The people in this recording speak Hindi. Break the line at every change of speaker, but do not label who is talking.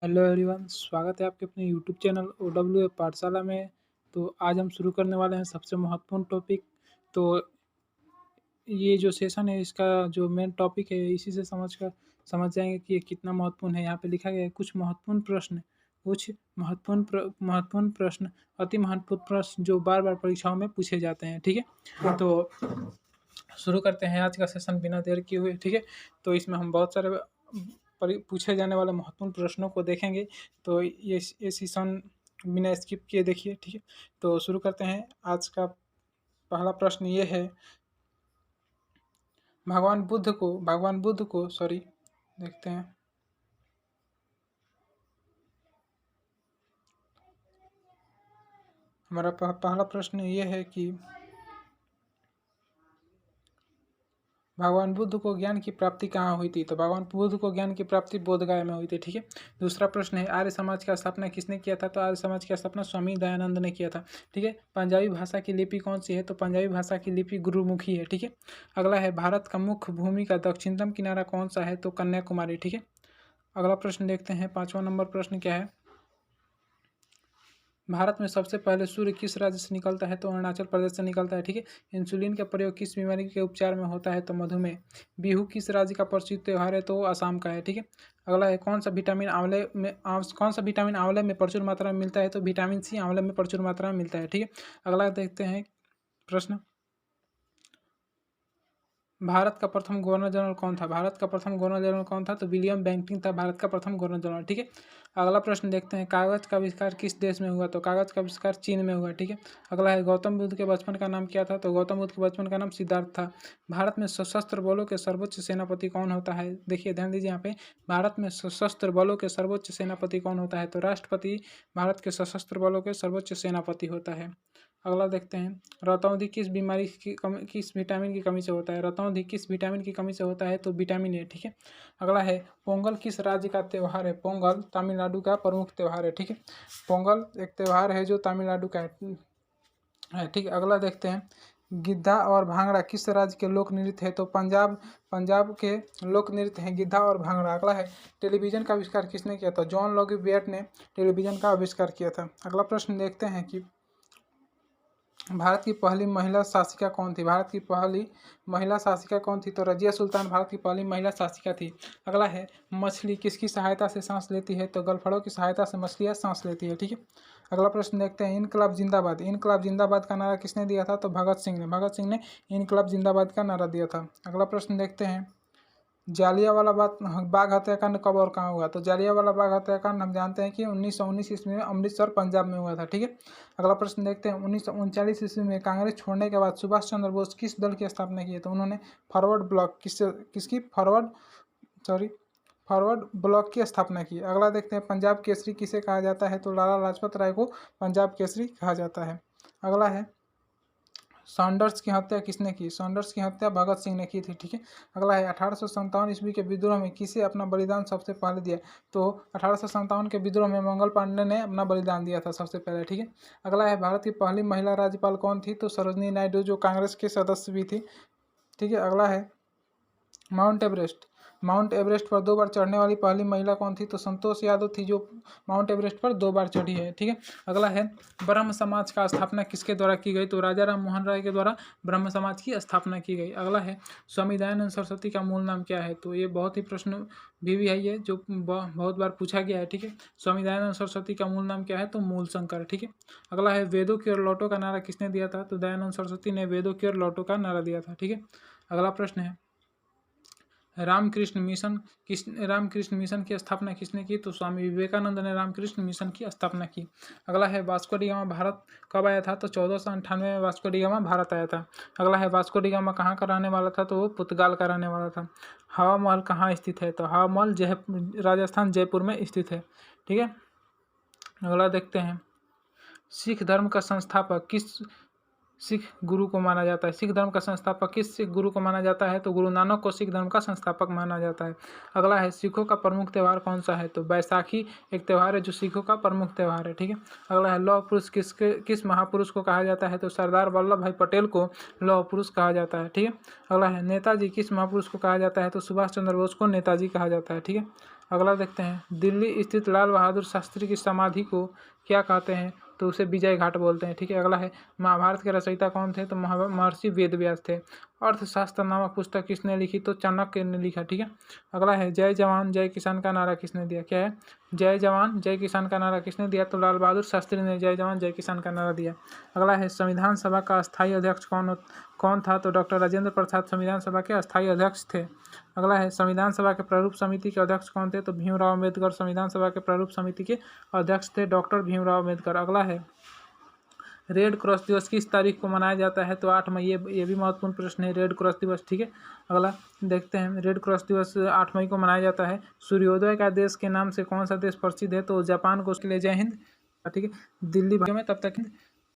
हेलो एवरीवन, स्वागत है आपके अपने यूट्यूब चैनल OW पाठशाला में। तो आज हम शुरू करने वाले हैं सबसे महत्वपूर्ण टॉपिक। तो ये जो सेशन है इसका जो मेन टॉपिक है इसी से समझ जाएंगे कि ये कितना महत्वपूर्ण है। यहाँ पे लिखा गया है कुछ महत्वपूर्ण प्रश्न, अति महत्वपूर्ण प्रश्न जो बार बार परीक्षाओं में पूछे जाते हैं। ठीक है, तो शुरू करते हैं आज का सेशन बिना देर किए हुए। ठीक है, तो इसमें हम बहुत सारे पूछे जाने वाले महत्वपूर्ण प्रश्नों को देखेंगे। तो ये सेशन बिना स्किप किए देखिए। ठीक है, तो शुरू करते हैं। आज का पहला प्रश्न ये है, भगवान बुद्ध को सॉरी देखते हैं। हमारा पहला प्रश्न ये है कि भगवान बुद्ध को ज्ञान की प्राप्ति कहाँ हुई थी? तो भगवान बुद्ध को ज्ञान की प्राप्ति बोधगया में हुई थी। ठीक है, दूसरा प्रश्न है, आर्य समाज का स्थापना किसने किया था? तो आर्य समाज की स्थापना स्वामी दयानंद ने किया था। ठीक है, पंजाबी भाषा की लिपि कौन सी है? तो पंजाबी भाषा की लिपि गुरुमुखी है। ठीक है, अगला है, भारत का मुख्य भूमि का दक्षिणतम किनारा कौन सा है? तो कन्याकुमारी। ठीक है, अगला प्रश्न देखते हैं। 5वां नंबर प्रश्न क्या है, भारत में सबसे पहले सूर्य किस राज्य से निकलता है? तो अरुणाचल प्रदेश से निकलता है। ठीक है, इंसुलिन का प्रयोग किस बीमारी के उपचार में होता है? तो मधुमेह। बिहू किस राज्य का प्रसिद्ध त्यौहार है? तो असम का है। ठीक है, अगला है, कौन सा विटामिन आंवले में प्रचुर मात्रा में मिलता है? तो विटामिन सी आंवले में प्रचुर मात्रा में मिलता है। ठीक है, अगला देखते हैं प्रश्न, भारत का प्रथम गवर्नर जनरल कौन था? भारत का प्रथम गवर्नर जनरल कौन था? तो विलियम बेंटिंक था भारत का प्रथम गवर्नर जनरल। ठीक है, अगला प्रश्न देखते हैं, कागज का आविष्कार किस देश में हुआ? तो कागज का आविष्कार चीन में हुआ। ठीक है, अगला है, गौतम बुद्ध के बचपन का नाम क्या था? तो गौतम बुद्ध के बचपन का नाम सिद्धार्थ था। भारत में सशस्त्र बलों के सर्वोच्च सेनापति कौन होता है? देखिए ध्यान दीजिए यहाँ पे, भारत में सशस्त्र बलों के सर्वोच्च सेनापति कौन होता है? तो राष्ट्रपति भारत के सशस्त्र बलों के सर्वोच्च सेनापति होता है। अगला देखते हैं, रतौंधी किस विटामिन की कमी से होता है? रतौंधी किस विटामिन की कमी से होता है? तो विटामिन ए। ठीक है, अगला है, पोंगल किस राज्य का त्यौहार है? पोंगल तमिलनाडु का प्रमुख त्यौहार है। ठीक है, पोंगल एक त्यौहार है जो तमिलनाडु का है। ठीक है, अगला देखते हैं, गिद्धा और भांगड़ा किस राज्य के लोक नृत्य है? तो पंजाब के लोक नृत्य हैं गिद्धा और भांगड़ा। अगला है, टेलीविजन का आविष्कार किसने किया था? जॉन लॉगी बेट ने टेलीविजन का आविष्कार किया था। अगला प्रश्न देखते हैं कि भारत की पहली महिला शासिका कौन थी? भारत की पहली महिला शासिका कौन थी? तो रजिया सुल्तान भारत की पहली महिला शासिका थी। अगला है, मछली किसकी सहायता से सांस लेती है? तो गलफड़ों की सहायता से मछलियाँ सांस लेती है। ठीक है, अगला प्रश्न देखते हैं, इनकलाब जिंदाबाद। इनकलाब जिंदाबाद का नारा किसने दिया था? तो भगत सिंह ने इनकलाब जिंदाबाद का नारा दिया था। अगला प्रश्न देखते हैं, जालियांवाला बाग हत्याकांड कब और कहाँ हुआ? तो जालियांवाला बाग हत्याकांड हम जानते हैं कि 1919 ईस्वी में अमृतसर पंजाब में हुआ था। ठीक है, अगला प्रश्न देखते हैं, 1939 ईस्वी में कांग्रेस छोड़ने के बाद सुभाष चंद्र बोस किस दल की स्थापना की है? तो उन्होंने फॉरवर्ड ब्लॉक की स्थापना की। अगला देखते हैं, पंजाब केसरी किसे कहा जाता है? तो लाला लाजपत राय को पंजाब केसरी कहा जाता है। अगला है, सॉन्डर्स की हत्या किसने की? सॉन्डर्स की हत्या भगत सिंह ने की थी। ठीक है, अगला है, 1857 ईस्वी के विद्रोह में किसे अपना बलिदान सबसे पहले दिया? तो 1857 के विद्रोह में मंगल पांडे ने अपना बलिदान दिया था सबसे पहले। ठीक है, अगला है, भारत की पहली महिला राज्यपाल कौन थी? तो सरोजनी नायडू, जो कांग्रेस के सदस्य भी थी। ठीक है, अगला है, माउंट एवरेस्ट पर 2 बार चढ़ने वाली पहली महिला कौन थी? तो संतोष यादव थी, जो माउंट एवरेस्ट पर 2 बार चढ़ी है। ठीक है, अगला है, ब्रह्म समाज का स्थापना किसके द्वारा की गई? तो राजा राम मोहन राय के द्वारा ब्रह्म समाज की स्थापना की गई। अगला है, स्वामी दयानंद सरस्वती का मूल नाम क्या है? तो ये बहुत ही प्रश्न भी है ये, जो बहुत बार पूछा गया है। ठीक है, स्वामी दयानंद सरस्वती का मूल नाम क्या है? तो मूल शंकर। ठीक है, अगला है, वेदों की ओर लौटो का नारा किसने दिया था? तो दयानंद सरस्वती ने वेदों की ओर लौटो का नारा दिया था। ठीक है, अगला प्रश्न है, रामकृष्ण मिशन की स्थापना किसने की? तो स्वामी विवेकानंद ने रामकृष्ण मिशन की स्थापना की। अगला है, वास्को डी गामा भारत कब आया था? तो 1498 में वास्को डी गामा भारत आया था। अगला है, वास्को डी गामा कहाँ का रहने वाला था? तो वो पुर्तगाल का रहने वाला था। हवा महल कहाँ स्थित है? तो हवा महल राजस्थान जयपुर में स्थित है। ठीक है, अगला देखते हैं, सिख धर्म का संस्थापक किस सिख गुरु को माना जाता है? सिख धर्म का संस्थापक किस सिख गुरु को माना जाता है? तो गुरु नानक को सिख धर्म का संस्थापक माना जाता है। अगला है, सिखों का प्रमुख त्यौहार कौन सा है? तो बैसाखी एक त्यौहार है जो सिखों का प्रमुख त्यौहार है। ठीक है, अगला है, लौह पुरुष किस महापुरुष को कहा जाता है? तो सरदार वल्लभ भाई पटेल को लौह पुरुष कहा जाता है। ठीक है, अगला है, नेताजी किस महापुरुष को कहा जाता है? तो सुभाष चंद्र बोस को नेताजी कहा जाता है। ठीक है, अगला देखते हैं, दिल्ली स्थित लाल बहादुर शास्त्री की समाधि को क्या कहते हैं? तो उसे विजय घाट बोलते हैं। ठीक है, अगला है, महाभारत के रचयिता कौन थे? तो महर्षि वेदव्यास थे। अर्थशास्त्र नामक पुस्तक किसने लिखी? तो चाणक्य ने लिखा। ठीक है, अगला है, जय जवान जय किसान का नारा किसने दिया? क्या है? जय जवान जय किसान का नारा किसने दिया? तो लाल बहादुर शास्त्री ने जय जवान जय किसान का नारा दिया। अगला है, संविधान सभा का अस्थायी अध्यक्ष कौन था? तो डॉक्टर राजेंद्र प्रसाद संविधान सभा के अस्थायी अध्यक्ष थे। अगला है, संविधान सभा के प्रारूप समिति के अध्यक्ष कौन थे? तो भीमराव अम्बेडकर संविधान सभा के प्रारूप समिति के अध्यक्ष थे, डॉक्टर भीमराव अम्बेडकर। अगला है, रेड क्रॉस दिवस किस तारीख को मनाया जाता है? तो 8 मई। ये भी महत्वपूर्ण प्रश्न है, रेड क्रॉस दिवस। ठीक है, अगला देखते हैं, रेड क्रॉस दिवस 8 मई को मनाया जाता है। सूर्योदय का देश के नाम से कौन सा देश प्रसिद्ध है? तो जापान को। उसके लिए जय हिंद। ठीक है, दिल्ली में तब तक